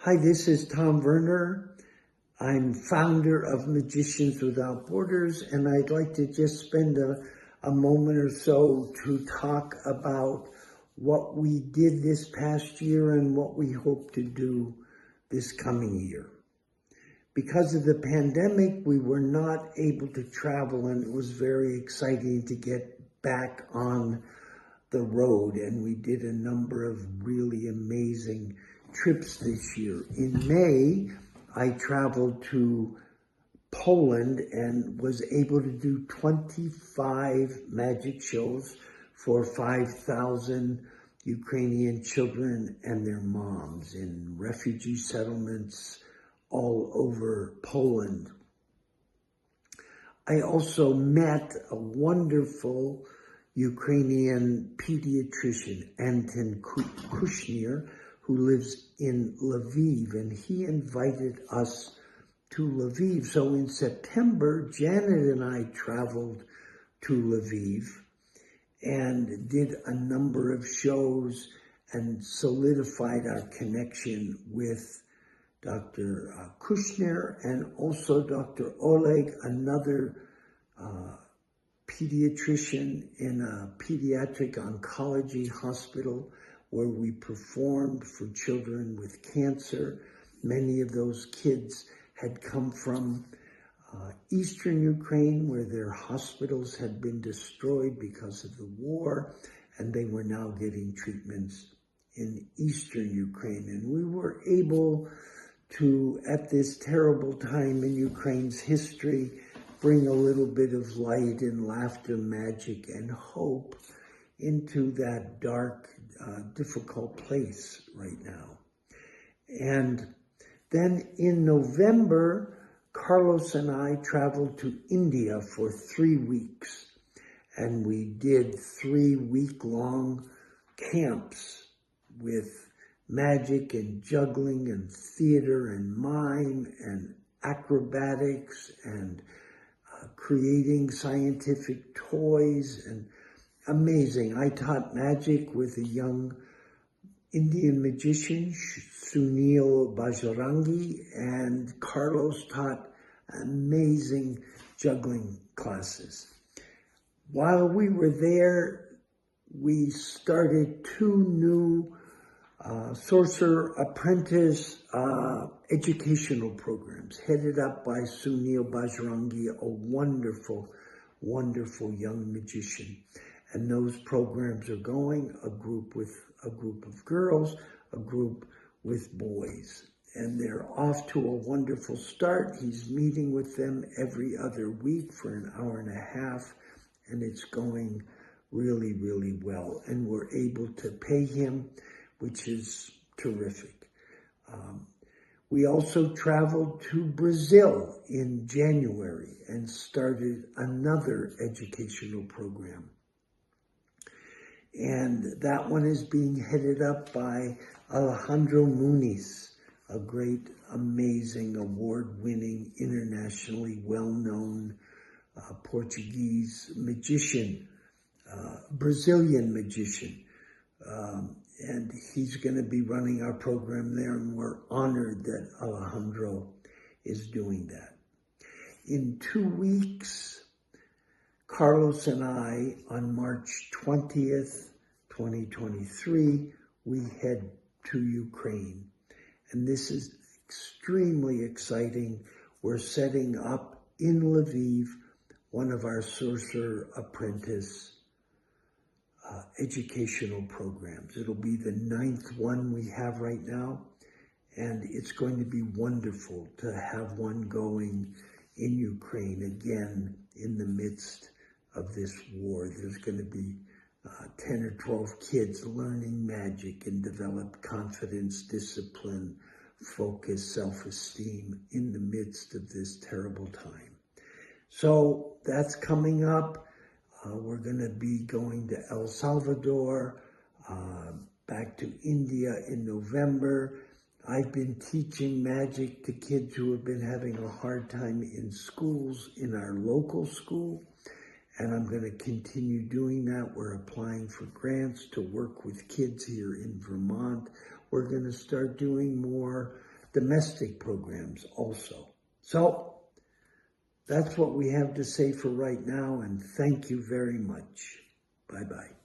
Hi, this is Tom Werner. I'm founder of Magicians Without Borders, and I'd like to just spend a moment or so to talk about what we did this past year and what we hope to do this coming year. Because of the pandemic, we were not able to travel, and it was very exciting to get back on the road, and we did a number of really amazing trips this year. In May, I traveled to Poland and was able to do 25 magic shows for 5,000 Ukrainian children and their moms in refugee settlements all over Poland. I also met a wonderful Ukrainian pediatrician, Anton Kushnir, who lives in Lviv, and he invited us to Lviv. So in September, Janet and I traveled to Lviv and did a number of shows and solidified our connection with Dr. Kushnir and also Dr. Oleg, another pediatrician in a pediatric oncology hospital where we performed for children with cancer. Many of those kids had come from Eastern Ukraine, where their hospitals had been destroyed because of the war, and they were now getting treatments in Eastern Ukraine. And we were able to, at this terrible time in Ukraine's history, bring a little bit of light and laughter, magic, and hope into that dark, difficult place right now. And then in November, Carlos and I traveled to India for 3 weeks, and we did 3-week-long camps with magic and juggling and theater and mime and acrobatics and creating scientific toys and amazing. I taught magic with a young Indian magician, Sunil Bajrangi, and Carlos taught amazing juggling classes. While we were there, we started 2 new sorcerer apprentice educational programs headed up by Sunil Bajrangi, a wonderful, wonderful young magician. And those programs are going, a group of girls, a group with boys. And they're off to a wonderful start. He's meeting with them every other week for an hour and a half, and it's going really, really well. And we're able to pay him, which is terrific. We also traveled to Brazil in January and started another educational program. And that one is being headed up by Alejandro Muniz, a great, amazing, award-winning, internationally well-known Portuguese magician, Brazilian magician. And he's going to be running our program there, and we're honored that Alejandro is doing that. In 2 weeks, Carlos and I, on March 20th, 2023, we head to Ukraine. And this is extremely exciting. We're setting up in Lviv one of our sorcerer apprentice educational programs. It'll be the 9th one we have right now, and it's going to be wonderful to have one going in Ukraine again in the midst of this war. There's going to be 10 or 12 kids learning magic and develop confidence, discipline, focus, self-esteem in the midst of this terrible time. So that's coming up. We're going to be going to El Salvador, back to India in November. I've been teaching magic to kids who have been having a hard time in schools, in our local school, and I'm going to continue doing that. We're applying for grants to work with kids here in Vermont. We're going to start doing more domestic programs also. So that's what we have to say for right now, and thank you very much. Bye-bye.